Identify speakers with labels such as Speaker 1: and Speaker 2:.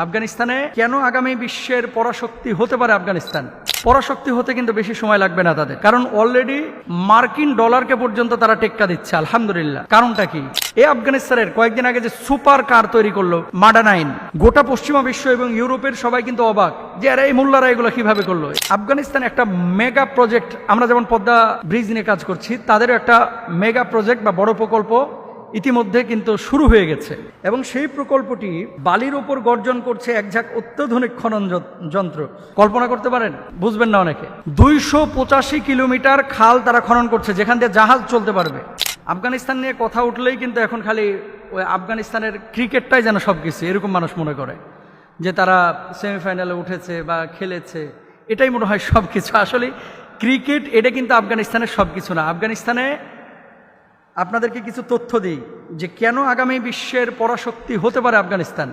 Speaker 1: আফগানিস্তানে কেন আগামী বিশ্বের পরাশক্তি হতে পারে আফগানিস্তান? পরাশক্তি হতে কিন্তু বেশি সময় লাগবে না তাদের, কারণ অলরেডি মার্কিন ডলারকে পর্যন্ত তারা টেক্কা দিচ্ছে আলহামদুলিল্লাহ। কারণটা কি? এই আফগানিস্তানের কয়েকদিন আগে যে সুপার কার তৈরি করলো মাডা 9, গোটা পশ্চিমা বিশ্ব এবং ইউরোপের সবাই কিন্তু অবাক যে আরে এই মোল্লারা এগুলো কিভাবে করলো। আফগানিস্তান একটা মেগা প্রজেক্ট, আমরা যেমন পদ্মা ব্রিজ নিয়ে কাজ করছি, তাদেরও একটা মেগা প্রজেক্ট বা বড় প্রকল্প ইতিমধ্যে কিন্তু শুরু হয়ে গেছে, এবং সেই প্রকল্পটি বালির ওপর গর্জন করছে এক ঝাঁক অত্যাধুনিক খনন যন্ত্র। কল্পনা করতে পারেন? বুঝবেন না অনেকে। 285 কিলোমিটার খাল তারা খনন করছে, যেখান দিয়ে জাহাজ চলতে পারবে। আফগানিস্তান নিয়ে কথা উঠলেই কিন্তু এখন খালি ওই আফগানিস্তানের ক্রিকেটটাই যেন সবকিছু, এরকম মানুষ মনে করে যে তারা সেমিফাইনালে উঠেছে বা খেলেছে, এটাই মনে হয় সবকিছু। আসলে ক্রিকেট এটা কিন্তু আফগানিস্তানের সবকিছু না। আফগানিস্তানে আপনাদেরকে কিছু তথ্য দিই যে কেন আগামী বিশ্বের পরাশক্তি হতে পারে আফগানিস্তান।